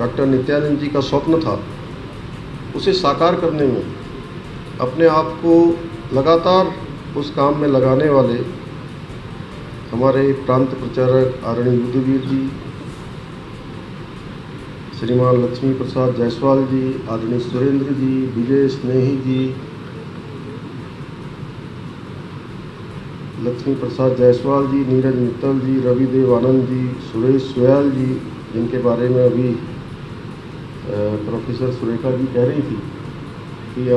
Doctor Nityanand जी का स्वप्न था, उसे साकार करने में अपने आप को लगातार उस काम में लगाने वाले हमारे प्रांत प्रचारक आदरणीय युद्धवीर जी, श्रीमान लक्ष्मी प्रसाद जायसवाल जी, आदरणीय सुरेंद्र जी, विजय स्नेही जी, लक्ष्मी प्रसाद जायसवाल जी, नीरज मित्तल जी, रवि देव आनंद जी, सुरेश सोयाल जी, जिनके बारे में अभी प्रोफेसर सुरेखा जी कह रही थी कि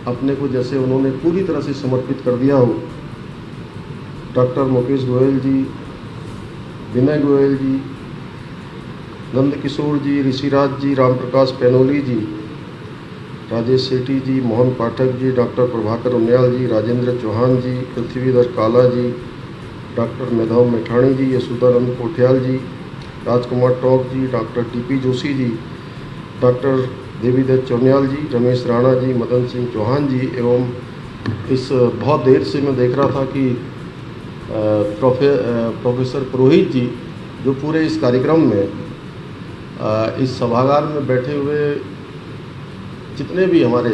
अपने को जैसे उन्होंने पूरी तरह से समर्पित कर दिया हो। डॉक्टर मुकेश गोयल जी, विनय गोयल जी, नंद किशोर जी, ऋषिराज जी, राम प्रकाश पैनोली जी, राजेश सेठी जी, मोहन पाठक जी, डॉक्टर प्रभाकर उनियाल जी, राजेंद्र चौहान जी, पृथ्वीधर काला जी, डॉक्टर मेधाव मेठाणी जी, यशोदानंद कोठियाल जी, राजकुमार टोक जी, doctor TP Joshi ji, doctor Devidatt चौनियाल जी, रमेश राणा जी, मदन सिंह चौहान जी एवं इस बहुत देर से मैं देख रहा था कि प्रोफेसर पुरोहित जी जो पूरे इस कार्यक्रम में इस सभागार में बैठे हुए जितने भी हमारे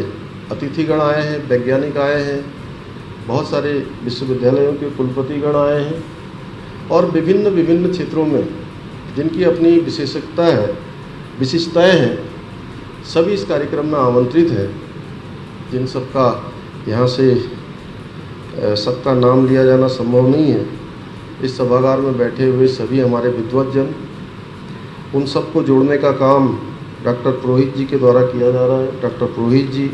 अतिथिगण आए हैं, वैज्ञानिक आए हैं, बहुत सारे विश्वविद्यालयों के कुलपतिगण आए हैं और विभिन्न क्षेत्रों में जिनकी अपनी विशिष्टताएं हैं, सभी इस कार्यक्रम में आमंत्रित हैं। जिन सबका यहाँ से सबका नाम लिया जाना संभव नहीं है। इस सभागार में बैठे हुए सभी हमारे विद्वज्जन, उन सबको जोड़ने का काम डॉक्टर पुरोहित जी के द्वारा किया जा रहा है। डॉक्टर पुरोहित जी,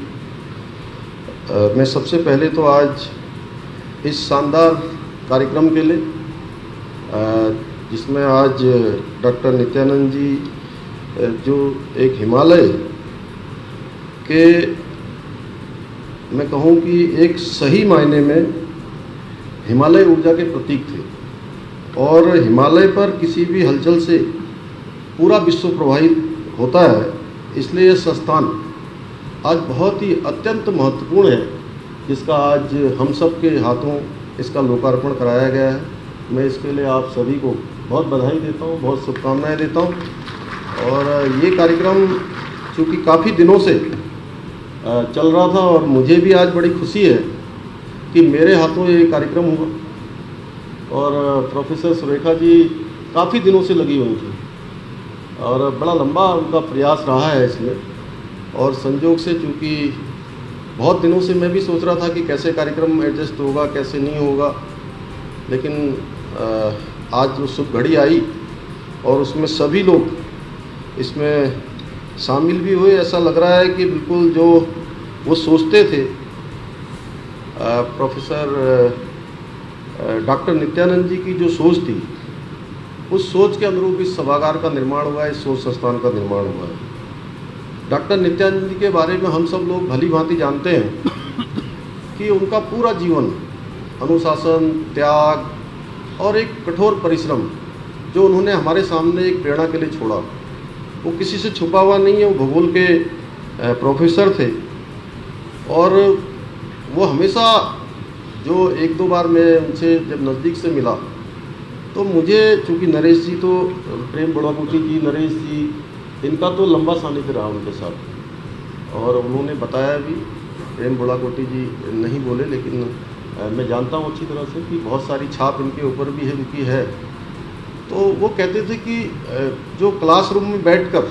मैं सबसे पहले तो आज इस शानदार कार्यक्रम के लिए जिसमें आज डॉक्टर नित्यानंद जी जो एक हिमालय के, मैं कहूँ कि एक सही मायने में हिमालय ऊर्जा के प्रतीक थे और हिमालय पर किसी भी हलचल से पूरा विश्व प्रभावित होता है। इसलिए यह संस्थान आज बहुत ही अत्यंत महत्वपूर्ण है, जिसका आज हम सब के हाथों इसका लोकार्पण कराया गया है। मैं इसके लिए आप सभी को बहुत बधाई देता हूँ, बहुत शुभकामनाएं देता हूँ। और ये कार्यक्रम चूँकि काफ़ी दिनों से चल रहा था और मुझे भी आज बड़ी खुशी है कि मेरे हाथों ये कार्यक्रम हुआ और प्रोफेसर सुरेखा जी काफ़ी दिनों से लगी हुई थी और बड़ा लंबा उनका प्रयास रहा है इसमें। और संयोग से चूँकि बहुत दिनों से मैं भी सोच रहा था कि कैसे कार्यक्रम एडजस्ट होगा, कैसे नहीं होगा, लेकिन आज जो शुभ घड़ी आई और उसमें सभी लोग इसमें शामिल भी हुए। ऐसा लग रहा है कि बिल्कुल जो वो सोचते थे प्रोफेसर डॉक्टर नित्यानंद जी की जो सोच थी, उस सोच के अनुरूप इस सभागार का निर्माण हुआ है, इस सोच संस्थान का निर्माण हुआ है। डॉक्टर नित्यानंद जी के बारे में हम सब लोग भली भांति जानते हैं कि उनका पूरा जीवन अनुशासन, त्याग और एक कठोर परिश्रम जो उन्होंने हमारे सामने एक प्रेरणा के लिए छोड़ा, वो किसी से छुपा हुआ नहीं है। वो भूगोल के प्रोफेसर थे और वो हमेशा, जो एक दो बार मैं उनसे जब नज़दीक से मिला तो मुझे, चूँकि नरेश जी तो प्रेम बुढ़ाकोटी जी, नरेश जी, इनका तो लंबा सानिध्य रहा उनके साथ और उन्होंने बताया भी, प्रेम बुढ़ाकोटी जी नहीं बोले लेकिन मैं जानता हूँ अच्छी तरह से कि बहुत सारी छाप इनके ऊपर भी है, उनकी है। तो वो कहते थे कि जो क्लासरूम में बैठकर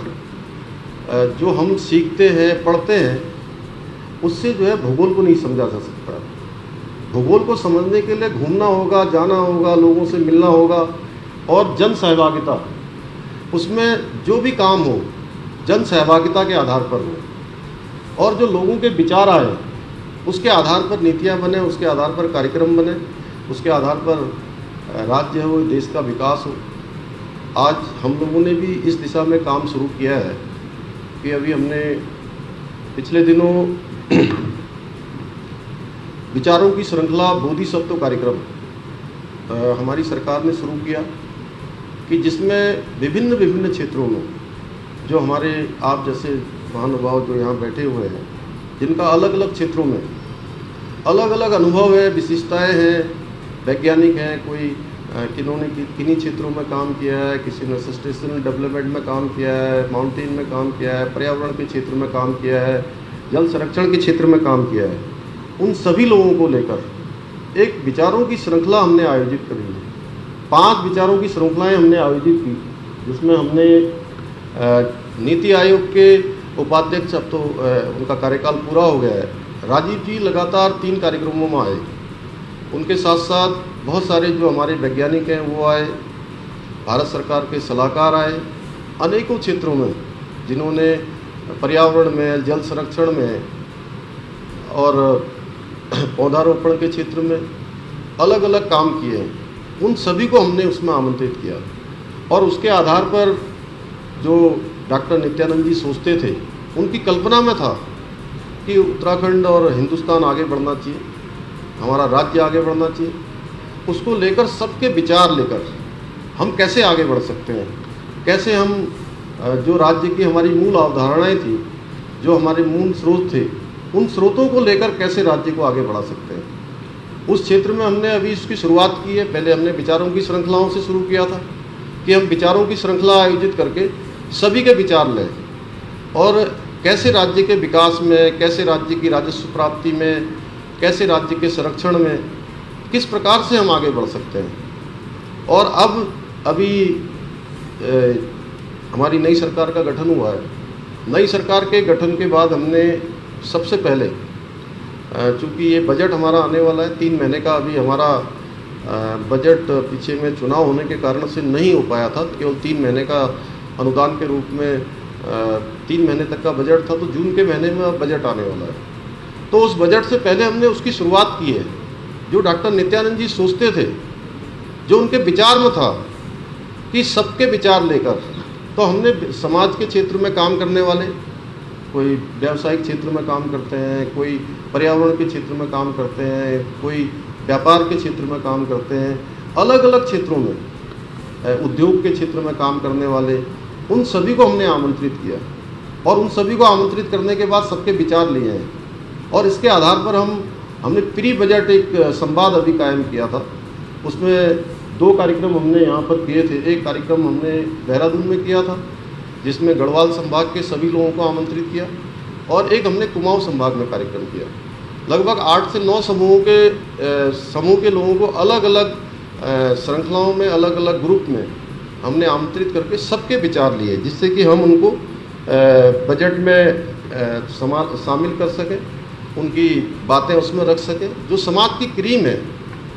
जो हम सीखते हैं, पढ़ते हैं, उससे जो है भूगोल को नहीं समझा जा सकता। भूगोल को समझने के लिए घूमना होगा, जाना होगा, लोगों से मिलना होगा और जन सहभागिता, उसमें जो भी काम हो जन सहभागिता के आधार पर हो और जो लोगों के विचार आए उसके आधार पर नीतियाँ बने, उसके आधार पर कार्यक्रम बने, उसके आधार पर राज्य हो, देश का विकास हो। आज हम लोगों ने भी इस दिशा में काम शुरू किया है कि अभी हमने पिछले दिनों विचारों की श्रृंखला बोधिसत्व कार्यक्रम हमारी सरकार ने शुरू किया कि जिसमें विभिन्न क्षेत्रों में जो हमारे आप जैसे महानुभाव जो यहाँ बैठे हुए हैं, जिनका अलग अलग क्षेत्रों में अलग अलग अनुभव है, विशिष्टताएं हैं, वैज्ञानिक हैं, कोई किन्होंने किन्हीं क्षेत्रों में काम किया है, किसी ने सस्टेनेबल डेवलपमेंट में काम किया है, माउंटेन में काम किया है, पर्यावरण के क्षेत्र में काम किया है, जल संरक्षण के क्षेत्र में काम किया है। उन सभी लोगों को लेकर एक विचारों की श्रृंखला हमने आयोजित करी है। 5 विचारों की श्रृंखलाएं हमने आयोजित की, जिसमें हमने नीति आयोग के उपाध्यक्ष, अब तो उनका कार्यकाल पूरा हो गया है, राजीव जी लगातार 3 कार्यक्रमों में आए। उनके साथ साथ बहुत सारे जो हमारे वैज्ञानिक हैं वो आए, भारत सरकार के सलाहकार आए, अनेकों क्षेत्रों में जिन्होंने पर्यावरण में, जल संरक्षण में और पौधारोपण के क्षेत्र में अलग अलग काम किए हैं। उन सभी को हमने उसमें आमंत्रित किया और उसके आधार पर जो डॉक्टर नित्यानंद जी सोचते थे, उनकी कल्पना में था कि उत्तराखंड और हिंदुस्तान आगे बढ़ना चाहिए, हमारा राज्य आगे बढ़ना चाहिए। उसको लेकर सबके विचार लेकर हम कैसे आगे बढ़ सकते हैं, कैसे हम जो राज्य की हमारी मूल अवधारणाएं थी, जो हमारे मूल स्रोत थे, उन स्रोतों को लेकर कैसे राज्य को आगे बढ़ा सकते हैं। उस क्षेत्र में हमने अभी इसकी शुरुआत की है। पहले हमने विचारों की श्रृंखलाओं से शुरू किया था कि हम विचारों की श्रृंखला आयोजित करके सभी के विचार लें और कैसे राज्य के विकास में, कैसे राज्य की राजस्व प्राप्ति में, कैसे राज्य के संरक्षण में, किस प्रकार से हम आगे बढ़ सकते हैं। और अब अभी हमारी नई सरकार का गठन हुआ है। नई सरकार के गठन के बाद हमने सबसे पहले, चूँकि ये बजट हमारा आने वाला है 3 महीने का, अभी हमारा बजट पीछे में चुनाव होने के कारण से नहीं हो पाया था, केवल 3 महीने का अनुदान के रूप में 3 महीने तक का बजट था, तो जून के महीने में अब बजट आने वाला है। तो उस बजट से पहले हमने उसकी शुरुआत की है। जो डॉक्टर नित्यानंद जी सोचते थे, जो उनके विचार में था कि सबके विचार लेकर, तो हमने समाज के क्षेत्र में काम करने वाले, कोई व्यावसायिक क्षेत्र में काम करते हैं, कोई पर्यावरण के क्षेत्र में काम करते हैं, कोई व्यापार के क्षेत्र में काम करते हैं, अलग अलग क्षेत्रों में, उद्योग के क्षेत्र में काम करने वाले, उन सभी को हमने आमंत्रित किया और उन सभी को आमंत्रित करने के बाद सबके विचार लिए हैं। और इसके आधार पर हमने प्री बजट एक संवाद अभी कायम किया था। उसमें 2 कार्यक्रम हमने यहाँ पर किए थे। एक कार्यक्रम हमने देहरादून में किया था, जिसमें गढ़वाल संभाग के सभी लोगों को आमंत्रित किया, और एक हमने कुमाऊं संभाग में कार्यक्रम किया। लगभग 8 से 9 समूह के लोगों को अलग अलग श्रृंखलाओं में, अलग अलग ग्रुप में हमने आमंत्रित करके सबके विचार लिए, जिससे कि हम उनको बजट में शामिल कर सकें, उनकी बातें उसमें रख सकें। जो समाज की क्रीम है,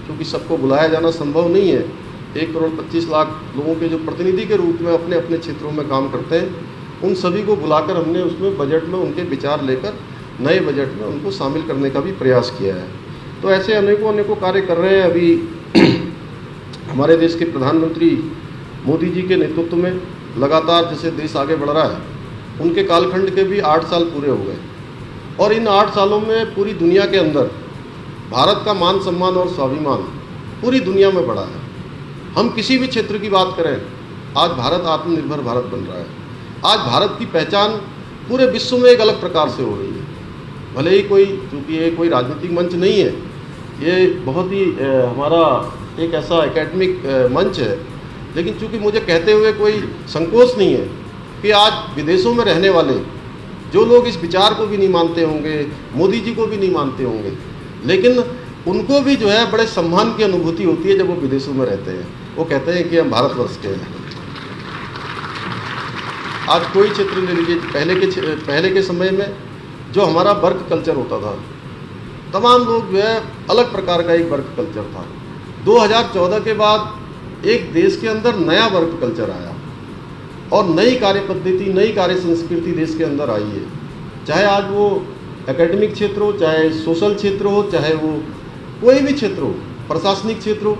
क्योंकि सबको बुलाया जाना संभव नहीं है, 1 करोड़ 25 लाख लोगों के जो प्रतिनिधि के रूप में अपने अपने क्षेत्रों में काम करते हैं, उन सभी को बुलाकर हमने उसमें बजट में उनके विचार लेकर नए बजट में उनको शामिल करने का भी प्रयास किया है। तो ऐसे अनेकों कार्य कर रहे हैं। अभी हमारे देश के प्रधानमंत्री मोदी जी के नेतृत्व में लगातार जैसे देश आगे बढ़ रहा है, उनके कालखंड के भी 8 साल पूरे हो गए, और इन 8 सालों में पूरी दुनिया के अंदर भारत का मान सम्मान और स्वाभिमान पूरी दुनिया में बढ़ा है। हम किसी भी क्षेत्र की बात करें, आज भारत आत्मनिर्भर भारत बन रहा है। आज भारत की पहचान पूरे विश्व में एक अलग प्रकार से हो रही है। भले ही चूँकि ये कोई राजनीतिक मंच नहीं है, ये बहुत ही हमारा एक ऐसा एकेडमिक मंच है, लेकिन चूँकि मुझे कहते हुए कोई संकोच नहीं है कि आज विदेशों में रहने वाले जो लोग इस विचार को भी नहीं मानते होंगे, मोदी जी को भी नहीं मानते होंगे, लेकिन उनको भी जो है बड़े सम्मान की अनुभूति होती है जब वो विदेशों में रहते हैं। वो कहते हैं कि हम भारतवर्ष के हैं। आज कोई क्षेत्र ले लीजिए, पहले के समय में जो हमारा वर्क कल्चर होता था, तमाम लोग जो है अलग प्रकार का एक वर्क कल्चर था। 2014 के बाद एक देश के अंदर नया वर्क कल्चर आया और नई कार्य पद्धति, नई कार्य संस्कृति देश के अंदर आई है। चाहे आज वो एकेडमिक क्षेत्र हो, चाहे सोशल क्षेत्र हो, चाहे वो कोई भी क्षेत्र हो, प्रशासनिक क्षेत्र हो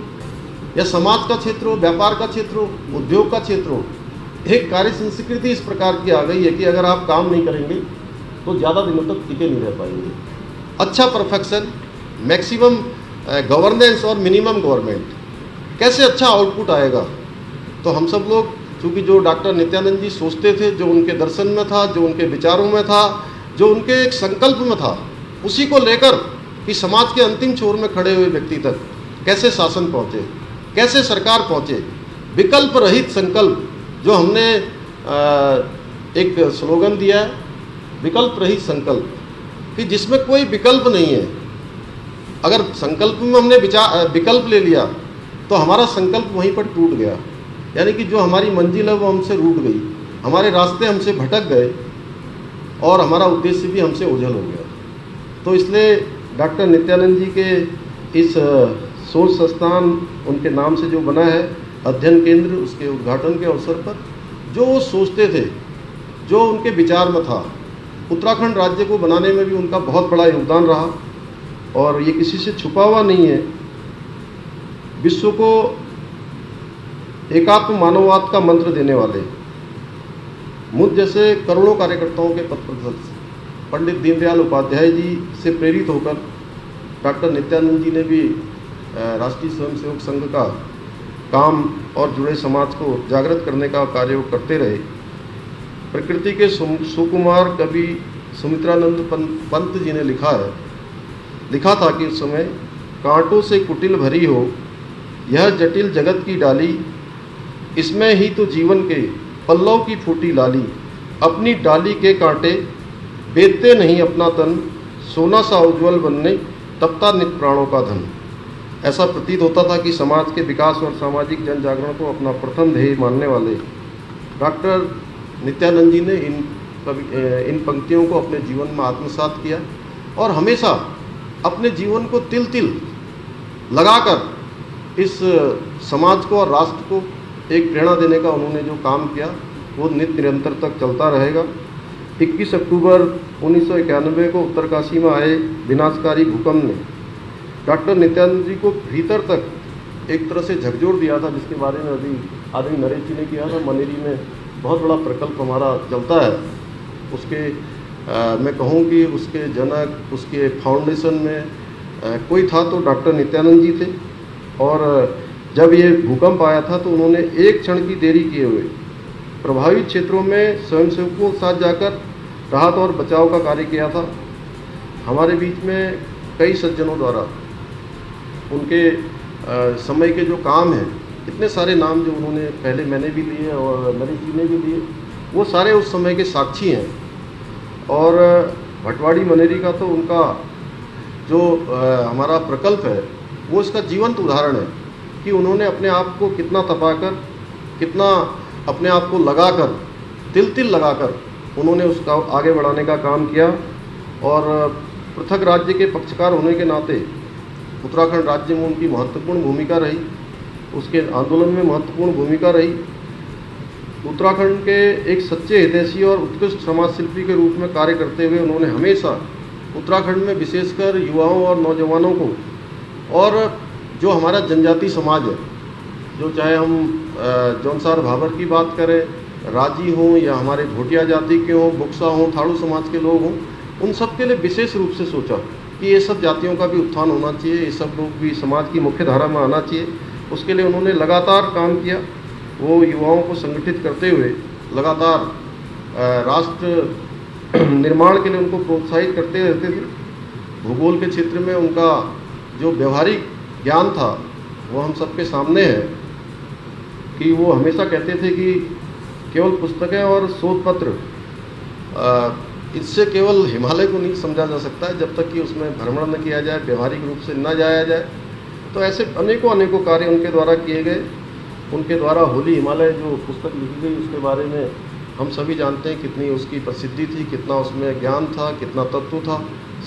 या समाज का क्षेत्र हो, व्यापार का क्षेत्र हो, उद्योग का क्षेत्र हो, एक कार्य संस्कृति इस प्रकार की आ गई है कि अगर आप काम नहीं करेंगे तो ज़्यादा दिनों तक टिके नहीं रह पाएंगे। अच्छा परफेक्शन, मैक्सिमम गवर्नेंस और मिनिमम गवर्नमेंट, कैसे अच्छा आउटपुट आएगा। तो हम सब लोग, चूँकि जो डॉक्टर नित्यानंद जी सोचते थे, जो उनके दर्शन में था, जो उनके विचारों में था, जो उनके एक संकल्प में था, उसी को लेकर कि समाज के अंतिम छोर में खड़े हुए व्यक्ति तक कैसे शासन पहुँचे, कैसे सरकार पहुँचे। विकल्प रहित संकल्प, जो हमने एक स्लोगन दिया है, विकल्प रहित संकल्प, कि जिसमें कोई विकल्प नहीं है। अगर संकल्प में हमने विकल्प ले लिया तो हमारा संकल्प वहीं पर टूट गया, यानी कि जो हमारी मंजिल है वो हमसे रूठ गई, हमारे रास्ते हमसे भटक गए और हमारा उद्देश्य भी हमसे ओझल हो गया। तो इसलिए डॉक्टर नित्यानंद जी के इस सोच संस्थान, उनके नाम से जो बना है अध्ययन केंद्र, उसके उद्घाटन के अवसर पर जो वो सोचते थे, जो उनके विचार में था, उत्तराखंड राज्य को बनाने में भी उनका बहुत बड़ा योगदान रहा और ये किसी से छुपा हुआ नहीं है। विश्व को एकात्म मानववाद का मंत्र देने वाले मुझ जैसे करोड़ों कार्यकर्ताओं के पथ प्रदर्शक पंडित दीनदयाल उपाध्याय जी से प्रेरित होकर डॉक्टर नित्यानंद जी ने भी राष्ट्रीय स्वयंसेवक संघ का काम और जुड़े समाज को जागृत करने का कार्य करते रहे। प्रकृति के सुकुमार कवि सुमित्रानंद पंत जी ने लिखा था कि उस समय कांटों से कुटिल भरी हो यह जटिल जगत की डाली, इसमें ही तो जीवन के पल्लव की फूटी लाली, अपनी डाली के कांटे बेचते नहीं अपना तन, सोना सा उज्ज्वल बनने तपता नित प्राणों का धन। ऐसा प्रतीत होता था कि समाज के विकास और सामाजिक जन जागरण को अपना प्रथम ध्येय मानने वाले डॉक्टर नित्यानंद जी ने इन पंक्तियों को अपने जीवन में आत्मसात किया और हमेशा अपने जीवन को तिल तिल लगाकर इस समाज को और राष्ट्र को एक प्रेरणा देने का उन्होंने जो काम किया वो नित्य निरंतर तक चलता रहेगा। 21 अक्टूबर 1991 को उत्तरकाशी में आए विनाशकारी भूकंप ने डॉक्टर नित्यानंद जी को भीतर तक एक तरह से झकझोर दिया था, जिसके बारे में अभी आदमी नरेश जी ने किया था। मनेरी में बहुत बड़ा प्रकल्प हमारा चलता है, उसके मैं कहूँ कि उसके जनक, उसके फाउंडेशन में कोई था तो डॉक्टर नित्यानंद जी थे। और जब ये भूकंप आया था तो उन्होंने एक क्षण की देरी किए हुए प्रभावित क्षेत्रों में स्वयंसेवकों के साथ जाकर राहत और बचाव का कार्य किया था। हमारे बीच में कई सज्जनों द्वारा उनके समय के जो काम हैं, इतने सारे नाम जो उन्होंने पहले मैंने भी लिए और नरेश जी ने भी लिए, वो सारे उस समय के साक्षी हैं। और भटवाड़ी मनेरी का तो उनका जो हमारा प्रकल्प है वो इसका जीवंत उदाहरण है कि उन्होंने अपने आप को कितना तपाकर, कितना अपने आप को लगाकर, तिल तिल लगाकर उन्होंने उसका आगे बढ़ाने का काम किया। और पृथक राज्य के पक्षकार होने के नाते उत्तराखंड राज्य में उनकी महत्वपूर्ण भूमिका रही, उसके आंदोलन में महत्वपूर्ण भूमिका रही। उत्तराखंड के एक सच्चे हितैषी और उत्कृष्ट समाज शिल्पी के रूप में कार्य करते हुए उन्होंने हमेशा उत्तराखंड में विशेषकर युवाओं और नौजवानों को, और जो हमारा जनजाति समाज है, जो चाहे हम जौनसार भाबर की बात करें, राजी हों या हमारे भोटिया जाति के हों, बुक्सा हों, थाड़ू समाज के लोग हों, उन सब के लिए विशेष रूप से सोचा कि ये सब जातियों का भी उत्थान होना चाहिए, ये सब लोग भी समाज की मुख्य धारा में आना चाहिए। उसके लिए उन्होंने लगातार काम किया। वो युवाओं को संगठित करते हुए लगातार राष्ट्र निर्माण के लिए उनको प्रोत्साहित करते रहते थे। भूगोल के क्षेत्र में उनका जो व्यवहारिक ज्ञान था वो हम सबके सामने है कि वो हमेशा कहते थे कि केवल पुस्तकें और शोध पत्र इससे केवल हिमालय को नहीं समझा जा सकता है जब तक कि उसमें भ्रमण न किया जाए, व्यवहारिक रूप से न जाया जाए। तो ऐसे अनेकों कार्य उनके द्वारा किए गए। उनके द्वारा होली हिमालय जो पुस्तक लिखी गई उसके बारे में हम सभी जानते हैं कितनी उसकी प्रसिद्धि थी, कितना उसमें ज्ञान था, कितना तत्व था,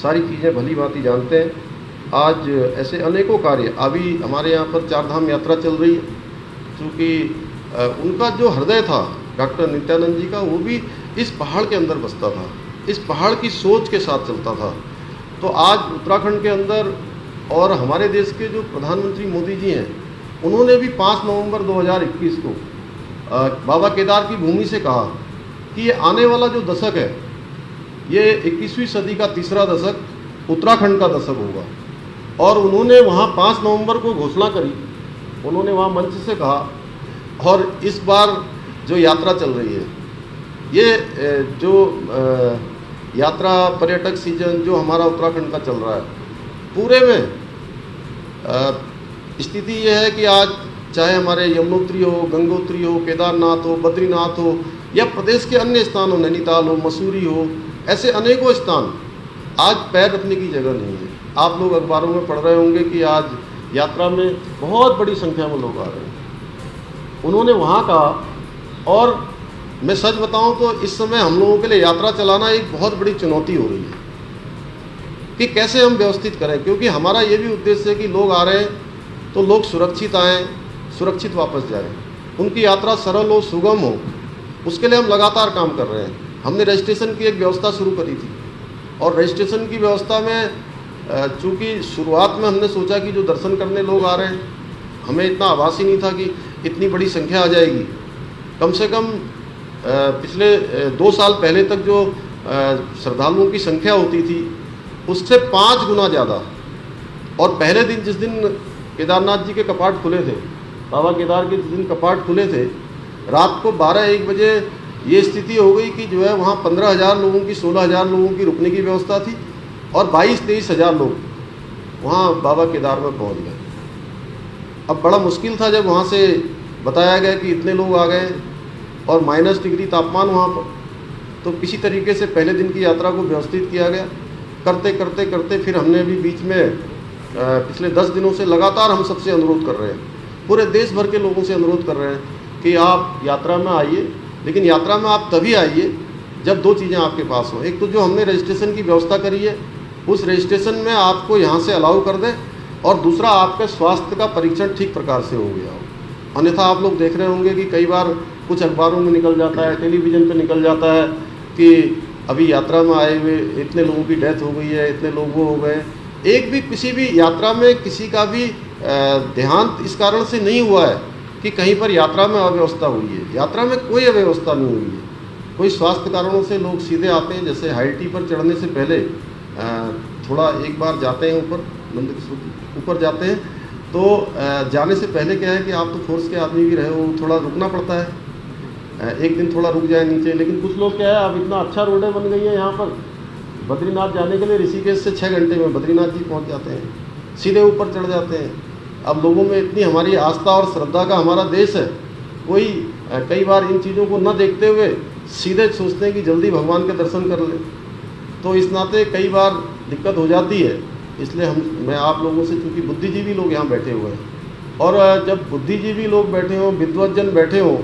सारी चीज़ें भली भांति जानते हैं। आज ऐसे अनेकों कार्य, अभी हमारे यहाँ पर चारधाम यात्रा चल रही है, क्योंकि उनका जो हृदय था डॉक्टर नित्यानंद जी का, वो भी इस पहाड़ के अंदर बसता था, इस पहाड़ की सोच के साथ चलता था। तो आज उत्तराखंड के अंदर और हमारे देश के जो प्रधानमंत्री मोदी जी हैं, उन्होंने भी 5 नवंबर 2021 को बाबा केदार की भूमि से कहा कि ये आने वाला जो दशक है, ये 21वीं सदी का तीसरा दशक उत्तराखंड का दशक होगा। और उन्होंने वहाँ 5 नवंबर को घोषणा करी, उन्होंने वहाँ मंच से कहा। और इस बार जो यात्रा चल रही है, ये जो यात्रा पर्यटक सीजन जो हमारा उत्तराखंड का चल रहा है, पूरे में स्थिति ये है कि आज चाहे हमारे यमुनोत्री हो, गंगोत्री हो, केदारनाथ हो, बद्रीनाथ हो, या प्रदेश के अन्य स्थान हो, नैनीताल हो, मसूरी हो, ऐसे अनेकों स्थान आज पैर रखने की जगह नहीं है। आप लोग अखबारों में पढ़ रहे होंगे कि आज यात्रा में बहुत बड़ी संख्या में लोग आ रहे हैं। उन्होंने वहाँ का, और मैं सच बताऊं तो इस समय हम लोगों के लिए यात्रा चलाना एक बहुत बड़ी चुनौती हो रही है कि कैसे हम व्यवस्थित करें, क्योंकि हमारा ये भी उद्देश्य है कि लोग आ रहे हैं तो लोग सुरक्षित आएँ, सुरक्षित वापस जाएं, उनकी यात्रा सरल हो, सुगम हो। उसके लिए हम लगातार काम कर रहे हैं। हमने रजिस्ट्रेशन की एक व्यवस्था शुरू करी थी, और रजिस्ट्रेशन की व्यवस्था में चूँकि शुरुआत में हमने सोचा कि जो दर्शन करने लोग आ रहे हैं, हमें इतना आभास ही नहीं था कि इतनी बड़ी संख्या आ जाएगी। कम से कम पिछले 2 साल पहले तक जो श्रद्धालुओं की संख्या होती थी उससे 5 गुना ज़्यादा। और पहले दिन जिस दिन केदारनाथ जी के कपाट खुले थे, बाबा केदार के जिस दिन कपाट खुले थे, रात को 12-1 बजे ये स्थिति हो गई कि जो है वहाँ 15,000 लोगों की, 16,000 लोगों की रुकने की व्यवस्था थी, और 22-23 हज़ार लोग वहाँ बाबा केदार में पहुँच गए। अब बड़ा मुश्किल था जब वहाँ से बताया गया कि इतने लोग आ गए और -डिग्री तापमान वहाँ पर, तो किसी तरीके से पहले दिन की यात्रा को व्यवस्थित किया गया। करते करते करते फिर हमने अभी बीच में पिछले 10 दिनों से लगातार हम सबसे अनुरोध कर रहे हैं, पूरे देश भर के लोगों से अनुरोध कर रहे हैं कि आप यात्रा में आइए, लेकिन यात्रा में आप तभी आइए जब 2 चीज़ें आपके पास हों। एक तो जो हमने रजिस्ट्रेशन की व्यवस्था करी है, उस रजिस्ट्रेशन में आपको यहाँ से अलाउ कर दें, और दूसरा आपके स्वास्थ्य का परीक्षण ठीक प्रकार से हो गया हो। अन्यथा आप लोग देख रहे होंगे कि कई बार कुछ अखबारों में निकल जाता है, टेलीविज़न पे निकल जाता है कि अभी यात्रा में आए हुए इतने लोगों की डेथ हो गई है, इतने लोग वो हो गए। एक भी किसी भी यात्रा में किसी का भी देहांत इस कारण से नहीं हुआ है कि कहीं पर यात्रा में अव्यवस्था हुई है। यात्रा में कोई अव्यवस्था नहीं हुई है, कोई स्वास्थ्य कारणों से लोग सीधे आते हैं। जैसे हाई टी पर चढ़ने से पहले थोड़ा एक बार जाते हैं ऊपर, मंदिर के ऊपर जाते हैं, तो जाने से पहले क्या है कि आप तो फोर्स के आदमी भी रहे हो, थोड़ा रुकना पड़ता है, एक दिन थोड़ा रुक जाए नीचे। लेकिन कुछ लोग क्या है, अब इतना अच्छा रोडें बन गई है यहाँ पर, बद्रीनाथ जाने के लिए ऋषिकेश से 6 घंटे में बद्रीनाथ जी पहुँच जाते हैं, सीधे ऊपर चढ़ जाते हैं। अब लोगों में इतनी हमारी आस्था और श्रद्धा का हमारा देश है, कोई कई बार इन चीज़ों को न देखते हुए सीधे सोचते हैं कि जल्दी भगवान के दर्शन कर लें, तो इस नाते कई बार दिक्कत हो जाती है। इसलिए मैं आप लोगों से, चूँकि बुद्धिजीवी लोग यहाँ बैठे हुए हैं, और जब बुद्धिजीवी लोग बैठे हों, विद्वज्जन बैठे हों,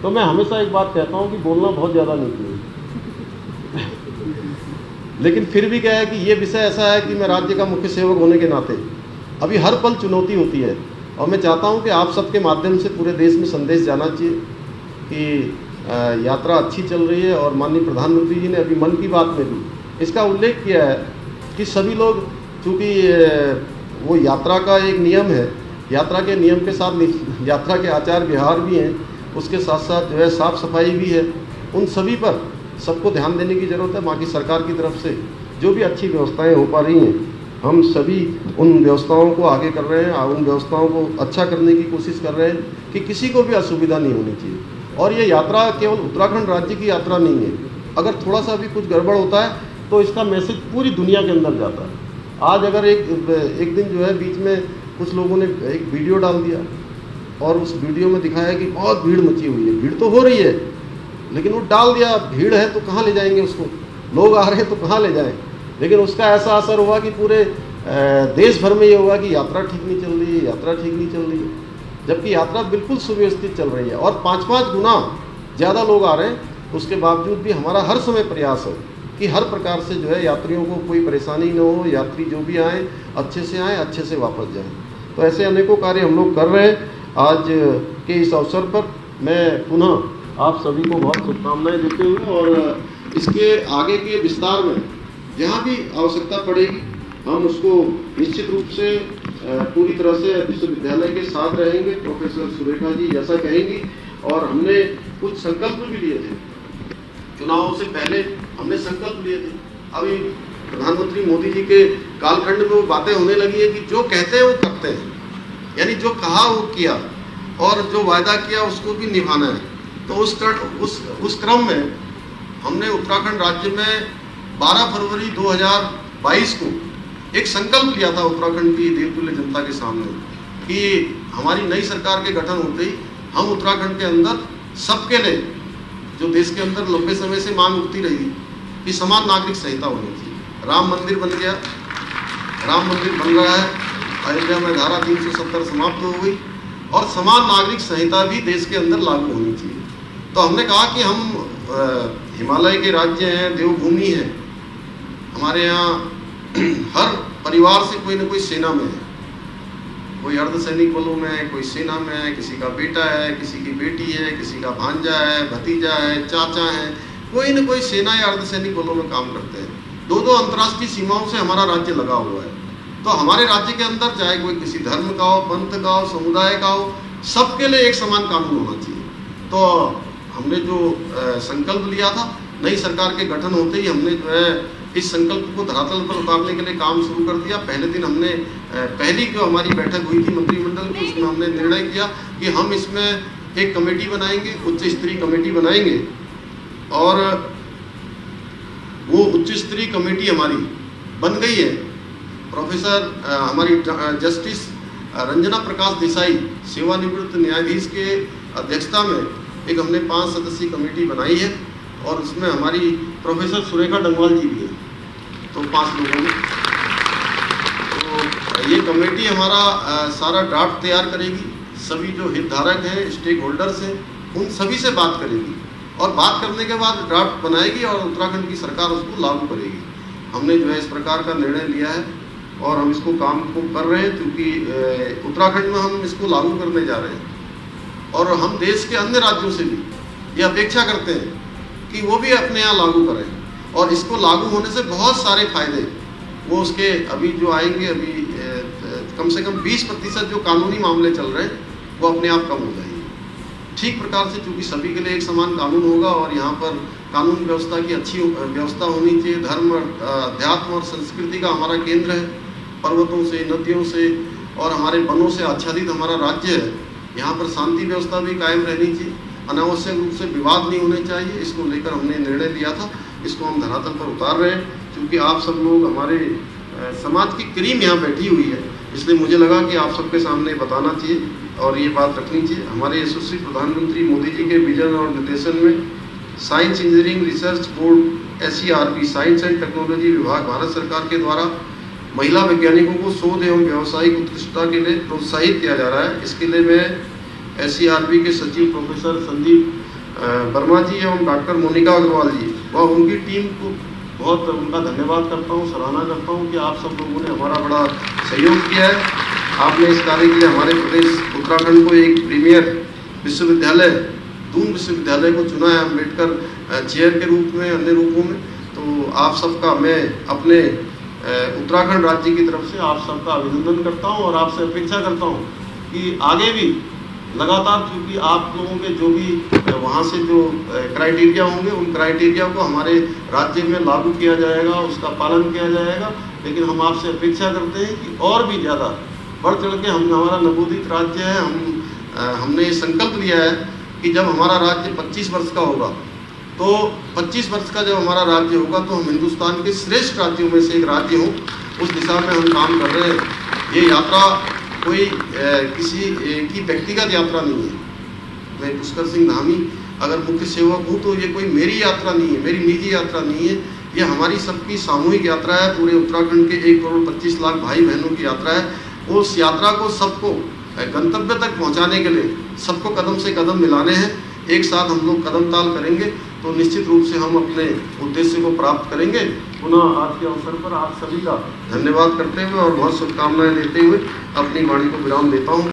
तो मैं हमेशा एक बात कहता हूँ कि बोलना बहुत ज़्यादा नहीं चाहिए। लेकिन फिर भी क्या है कि ये विषय ऐसा है कि मैं राज्य का मुख्य सेवक होने के नाते अभी हर पल चुनौती होती है, और मैं चाहता हूँ कि आप सबके माध्यम से पूरे देश में संदेश जाना चाहिए कि यात्रा अच्छी चल रही है। और माननीय प्रधानमंत्री जी ने अभी मन की बात में भी इसका उल्लेख किया है कि सभी लोग, चूँकि वो यात्रा का एक नियम है, यात्रा के नियम के साथ यात्रा के आचार व्यवहार भी हैं, उसके साथ साथ जो है साफ़ सफाई भी है, उन सभी पर सबको ध्यान देने की ज़रूरत है। बाकी सरकार की तरफ से जो भी अच्छी व्यवस्थाएं हो पा रही हैं, हम सभी उन व्यवस्थाओं को आगे कर रहे हैं, उन व्यवस्थाओं को अच्छा करने की कोशिश कर रहे हैं कि किसी को भी असुविधा नहीं होनी चाहिए। और ये यात्रा केवल उत्तराखंड राज्य की यात्रा नहीं है, अगर थोड़ा सा भी कुछ गड़बड़ होता है तो इसका मैसेज पूरी दुनिया के अंदर जाता है। आज अगर एक दिन जो है बीच में कुछ लोगों ने एक वीडियो डाल दिया, और उस वीडियो में दिखाया कि बहुत भीड़ मची हुई है, भीड़ तो हो रही है, लेकिन वो डाल दिया, भीड़ है तो कहाँ ले जाएंगे उसको, लोग आ रहे हैं तो कहाँ ले जाएं। लेकिन उसका ऐसा असर हुआ कि पूरे देश भर में ये हुआ कि यात्रा ठीक नहीं चल रही है, यात्रा ठीक नहीं चल रही है, जबकि यात्रा बिल्कुल सुव्यवस्थित चल रही है और 5-5 गुना ज़्यादा लोग आ रहे हैं। उसके बावजूद भी हमारा हर समय प्रयास है कि हर प्रकार से जो है यात्रियों को कोई परेशानी न हो, यात्री जो भी आएँ अच्छे से आएँ, अच्छे से वापस जाएँ। तो ऐसे अनेकों कार्य हम लोग कर रहे हैं। आज के इस अवसर पर मैं पुनः आप सभी को बहुत शुभकामनाएं देते हुए, और इसके आगे के विस्तार में जहाँ भी आवश्यकता पड़ेगी हम उसको निश्चित रूप से पूरी तरह से विश्वविद्यालय के साथ रहेंगे। प्रोफेसर सुरेखा जी जैसा कहेंगी, और हमने कुछ संकल्प भी लिए थे, चुनावों से पहले हमने संकल्प लिए थे। अभी प्रधानमंत्री मोदी जी के कालखंड में वो बातें होने लगी है कि जो कहते हैं वो करते हैं, यानी जो कहा वो किया, और जो वायदा किया उसको भी निभाना है। तो उस क्रम में हमने उत्तराखंड राज्य में 12 फरवरी 2022 को एक संकल्प लिया था उत्तराखंड की देवतुल्य जनता के सामने कि हमारी नई सरकार के गठन होते ही हम उत्तराखंड के अंदर सबके लिए, जो देश के अंदर लंबे समय से मांग उठती रही कि समान नागरिक संहिता होनी चाहिए। राम मंदिर बन गया, राम मंदिर बन रहा है, अयोध्या में धारा 370 समाप्त हो गई और समान नागरिक संहिता भी देश के अंदर लागू होनी चाहिए। तो हमने कहा कि हम हिमालय के राज्य हैं, देवभूमि है, हमारे यहाँ हर परिवार से कोई ना कोई सेना में है, कोई अर्धसैनिक बलों में है, कोई सेना में है, किसी का बेटा है, किसी की बेटी है, किसी का भांजा है, भतीजा है, चाचा है, कोई न कोई सेना या अर्धसैनिक बलों में काम करते हैं। दो अंतर्राष्ट्रीय सीमाओं से हमारा राज्य लगा हुआ है। तो हमारे राज्य के अंदर चाहे कोई किसी धर्म का हो, पंथ का हो, समुदाय का हो, सबके लिए एक समान कानून होना चाहिए। तो हमने जो संकल्प लिया था, नई सरकार के गठन होते ही हमने जो है इस संकल्प को धरातल पर उतारने के लिए काम शुरू कर दिया। पहले दिन हमने पहली जो हमारी बैठक हुई थी मंत्रिमंडल की, उसमें हमने निर्णय किया कि हम इसमें एक कमेटी बनाएंगे, उच्च स्तरीय कमेटी बनाएंगे और वो उच्च स्तरीय कमेटी हमारी बन गई है। प्रोफेसर हमारी जस्टिस रंजना प्रकाश देसाई, सेवानिवृत्त न्यायाधीश के अध्यक्षता में एक हमने 5 सदस्यीय कमेटी बनाई है और उसमें हमारी प्रोफेसर सुरेखा डंगवाल जी भी है, तो 5 लोगों में। तो ये कमेटी हमारा सारा ड्राफ्ट तैयार करेगी, सभी जो हितधारक हैं, स्टेक होल्डर्स हैं, उन सभी से बात करेगी और बात करने के बाद ड्राफ्ट बनाएगी और उत्तराखंड की सरकार उसको लागू करेगी। हमने जो है इस प्रकार का निर्णय लिया है और हम इसको काम को कर रहे हैं, क्योंकि उत्तराखंड में हम इसको लागू करने जा रहे हैं और हम देश के अन्य राज्यों से भी ये अपेक्षा करते हैं कि वो भी अपने यहाँ लागू करें और इसको लागू होने से बहुत सारे फायदे वो उसके अभी जो आएंगे, अभी कम से कम 20% जो कानूनी मामले चल रहे हैं वो अपने आप कम हो जाएंगे। ठीक प्रकार से चूँकि सभी के लिए एक समान कानून होगा और यहाँ पर कानून व्यवस्था की अच्छी व्यवस्था होनी चाहिए। धर्म, अध्यात्म और संस्कृति का हमारा केंद्र है, पर्वतों से, नदियों से और हमारे वनों से आच्छादित हमारा राज्य है। यहाँ पर शांति व्यवस्था भी कायम रहनी चाहिए, अनावश्यक रूप से विवाद नहीं होने चाहिए। इसको लेकर हमने निर्णय लिया था, इसको हम धरातल पर उतार रहे हैं। क्योंकि आप सब लोग हमारे समाज की क्रीम यहाँ बैठी हुई है, इसलिए मुझे लगा कि आप सबके सामने बताना चाहिए और ये बात रखनी चाहिए। हमारे यशस्वी प्रधानमंत्री मोदी जी के विजन और निर्देशन में science engineering research board SERB, science and technology विभाग, भारत सरकार के द्वारा महिला वैज्ञानिकों को शोध एवं व्यावसायिक उत्कृष्टता के लिए प्रोत्साहित किया जा रहा है। इसके लिए मैं SERB के सचिव प्रोफेसर संदीप वर्मा जी एवं डॉक्टर मोनिका अग्रवाल जी व उनकी टीम को बहुत उनका धन्यवाद करता हूँ, सराहना करता हूँ कि आप सब लोगों ने हमारा बड़ा सहयोग किया है। आपने इस कार्य के लिए हमारे प्रदेश उत्तराखंड को एक प्रीमियर विश्वविद्यालय, दून विश्वविद्यालय को चुना है अम्बेडकर चेयर के रूप में, अन्य रूपों में। तो आप सबका मैं अपने उत्तराखंड राज्य की तरफ से आप सबका अभिनंदन करता हूं और आपसे अपेक्षा करता हूं कि आगे भी लगातार, क्योंकि आप लोगों के जो भी वहां से जो क्राइटेरिया होंगे उन क्राइटेरिया को हमारे राज्य में लागू किया जाएगा, उसका पालन किया जाएगा। लेकिन हम आपसे अपेक्षा करते हैं कि और भी ज़्यादा बढ़ चढ़ के हमारा नवोदित राज्य है, हमने ये संकल्प लिया है कि जब हमारा राज्य 25 वर्ष का होगा, तो 25 वर्ष का जब हमारा राज्य होगा तो हम हिंदुस्तान के श्रेष्ठ राज्यों में से एक राज्य हों, उस दिशा में हम काम कर रहे हैं। ये यात्रा कोई किसी की व्यक्तिगत यात्रा नहीं है। मैं पुष्कर सिंह धामी अगर मुख्य सेवक हूँ तो ये कोई मेरी यात्रा नहीं है, मेरी निजी यात्रा नहीं है, ये हमारी सबकी सामूहिक यात्रा है। पूरे उत्तराखंड के 1 करोड़ 25 लाख भाई बहनों की यात्रा है। उस यात्रा को सबको गंतव्य तक पहुँचाने के लिए सबको कदम से कदम मिलाने हैं। एक साथ हम लोग कदम ताल करेंगे तो निश्चित रूप से हम अपने उद्देश्य को प्राप्त करेंगे। पुनः आज के अवसर पर आप सभी का धन्यवाद करते हुए और बहुत शुभकामनाएं देते हुए अपनी वाणी को विराम देता हूँ।